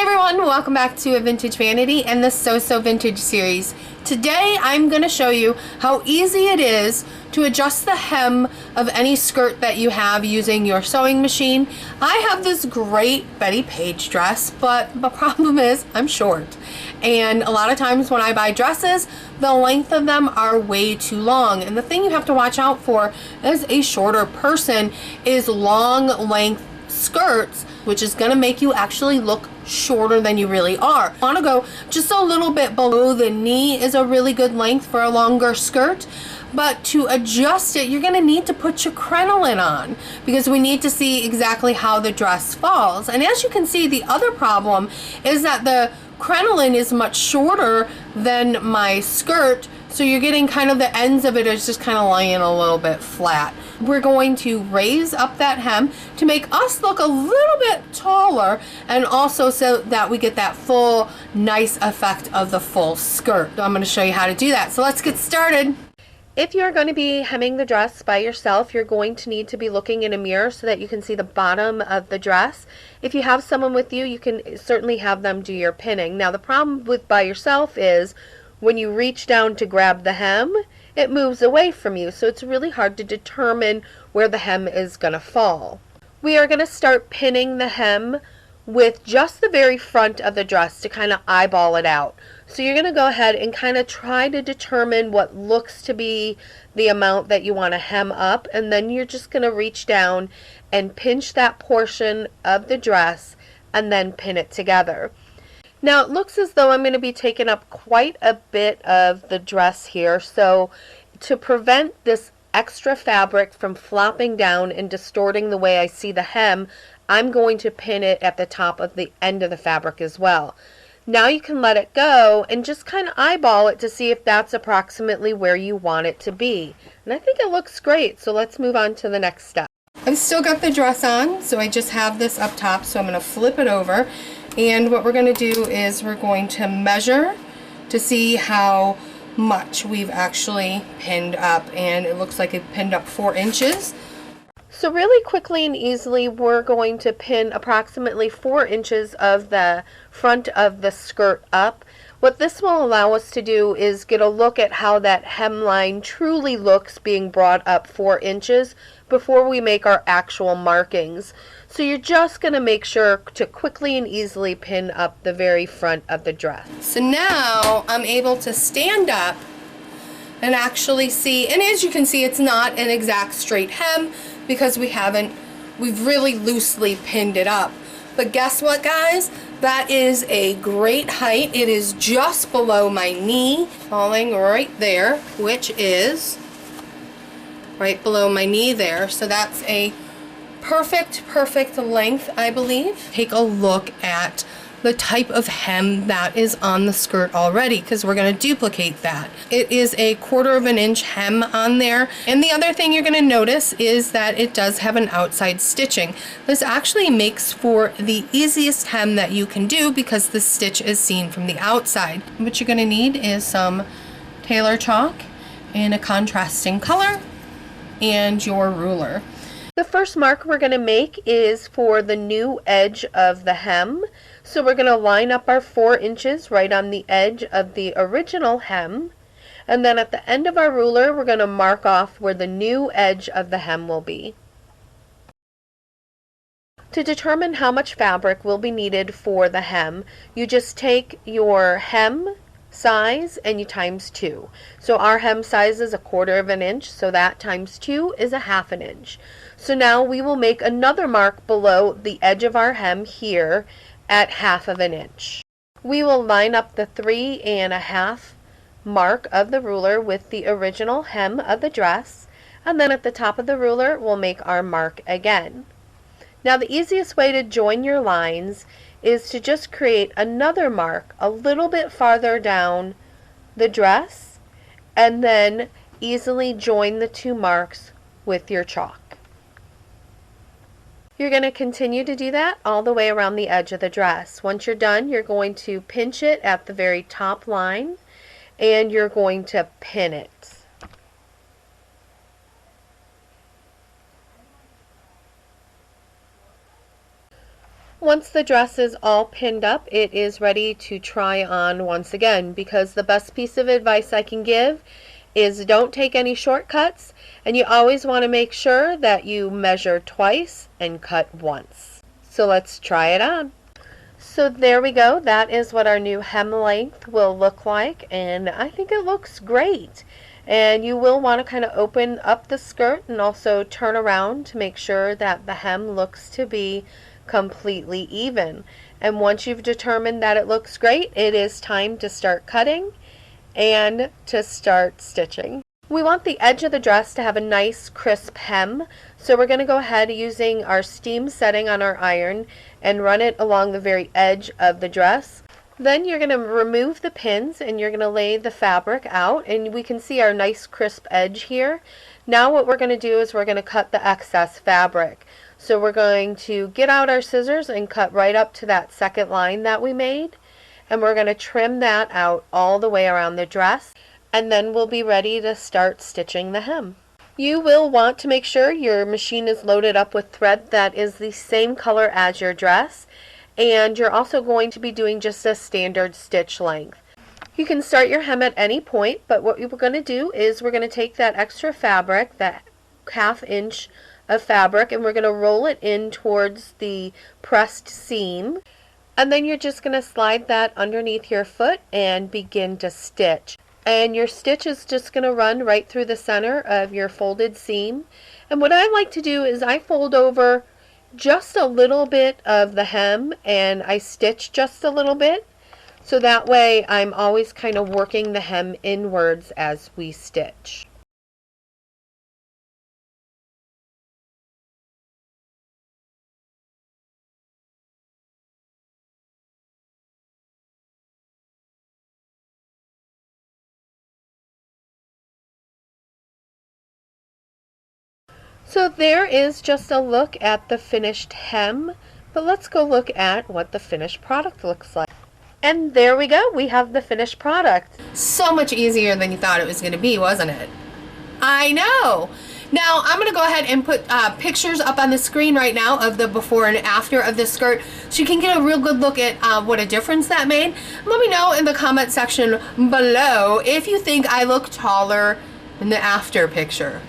everyone, welcome back to A Vintage Vanity and the So Vintage series. Today I'm going to show you how easy it is to adjust the hem of any skirt that you have using your sewing machine. I have this great Betty Page dress, but the problem is I'm short. And a lot of times when I buy dresses, the length of them are way too long. And the thing you have to watch out for as a shorter person is long length skirts, which is going to make you actually look shorter than you really are. You want to go just a little bit below the knee is a really good length for a longer skirt. But to adjust it, you're going to need to put your crinoline on because we need to see exactly how the dress falls. And as you can see, the other problem is that the crinoline is much shorter than my skirt, so you're getting kind of the ends of it is just kind of laying a little bit flat. We're going to raise up that hem to make us look a little bit taller, and also so that we get that full nice effect of the full skirt. I'm going to show you how to do that. So let's get started. If you're going to be hemming the dress by yourself, you're going to need to be looking in a mirror so that you can see the bottom of the dress. If you have someone with you, you can certainly have them do your pinning. Now the problem with by yourself is when you reach down to grab the hem, it moves away from you, so it's really hard to determine where the hem is going to fall. We are going to start pinning the hem with just the very front of the dress to kind of eyeball it out. So you're going to go ahead and kind of try to determine what looks to be the amount that you want to hem up, and then you're just going to reach down and pinch that portion of the dress and then pin it together. Now it looks as though I'm going to be taking up quite a bit of the dress here, so to prevent this extra fabric from flopping down and distorting the way I see the hem, I'm going to pin it at the top of the end of the fabric as well. Now you can let it go and just kind of eyeball it to see if that's approximately where you want it to be. And I think it looks great, so let's move on to the next step. I've still got the dress on, so I just have this up top, so I'm going to flip it over. And what we're going to do is we're going to measure to see how much we've actually pinned up, and it looks like it pinned up 4 inches. So really quickly and easily, we're going to pin approximately 4 inches of the front of the skirt up. What this will allow us to do is get a look at how that hemline truly looks being brought up 4 inches before we make our actual markings. So you're just going to make sure to quickly and easily pin up the very front of the dress. So now I'm able to stand up and actually see, and as you can see, it's not an exact straight hem because we've really loosely pinned it up. But guess what, guys? That is a great height. It is just below my knee, falling right there, which is right below my knee there. So that's a perfect length, I believe. Take a look at the type of hem that is on the skirt already, because we're going to duplicate that. It is a 1/4 inch hem on there, and the other thing you're going to notice is that it does have an outside stitching. This actually makes for the easiest hem that you can do because the stitch is seen from the outside. What you're going to need is some tailor chalk in a contrasting color and your ruler. The first mark we're going to make is for the new edge of the hem. So we're going to line up our 4 inches right on the edge of the original hem. And then at the end of our ruler, we're going to mark off where the new edge of the hem will be. To determine how much fabric will be needed for the hem, you just take your hem size and you times 2. So our hem size is a 1/4 inch, so that times 2 is a 1/2 inch. So now we will make another mark below the edge of our hem here at 1/2 inch. We will line up the 3 1/2 mark of the ruler with the original hem of the dress, and then at the top of the ruler we'll make our mark again. Now the easiest way to join your lines is to just create another mark a little bit farther down the dress and then easily join the 2 marks with your chalk. You're going to continue to do that all the way around the edge of the dress. Once you're done, you're going to pinch it at the very top line and you're going to pin it. Once the dress is all pinned up, it is ready to try on once again, because the best piece of advice I can give is don't take any shortcuts, and you always want to make sure that you measure twice and cut once. So let's try it on. So there we go. That is what our new hem length will look like, and I think it looks great. And you will want to kind of open up the skirt and also turn around to make sure that the hem looks to be completely even. And once you've determined that it looks great, it is time to start cutting and to start stitching. We want the edge of the dress to have a nice crisp hem, so we're going to go ahead using our steam setting on our iron and run it along the very edge of the dress. Then you're going to remove the pins and you're going to lay the fabric out, and we can see our nice crisp edge here. Now what we're going to do is we're going to cut the excess fabric. So we're going to get out our scissors and cut right up to that second line that we made, and we're going to trim that out all the way around the dress, and then we'll be ready to start stitching the hem. You will want to make sure your machine is loaded up with thread that is the same color as your dress, and you're also going to be doing just a standard stitch length. You can start your hem at any point, but what we're going to do is we're going to take that extra fabric, that ½ inch of fabric, and we're going to roll it in towards the pressed seam, and then you're just going to slide that underneath your foot and begin to stitch. And your stitch is just going to run right through the center of your folded seam. And what I like to do is I fold over just a little bit of the hem and I stitch just a little bit, so that way I'm always kind of working the hem inwards as we stitch. So there is just a look at the finished hem, but let's go look at what the finished product looks like. And there we go, we have the finished product. So much easier than you thought it was going to be, wasn't it? I know! Now I'm going to go ahead and put pictures up on the screen right now of the before and after of this skirt, so you can get a real good look at what a difference that made. Let me know in the comment section below if you think I look taller in the after picture.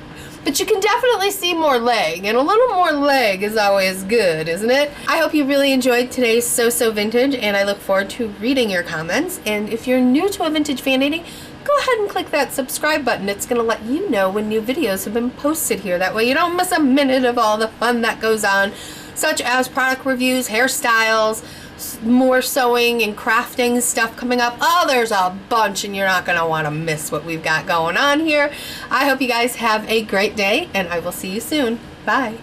But you can definitely see more leg, and a little more leg is always good, isn't it? I hope you really enjoyed today's So Vintage, and I look forward to reading your comments. And if you're new to A Vintage Vanity, go ahead and click that subscribe button. It's going to let you know when new videos have been posted here. That way you don't miss a minute of all the fun that goes on, such as product reviews, hairstyles, more sewing and crafting stuff coming up. Oh, there's a bunch, and you're not going to want to miss what we've got going on here. I hope you guys have a great day, and I will see you soon. Bye.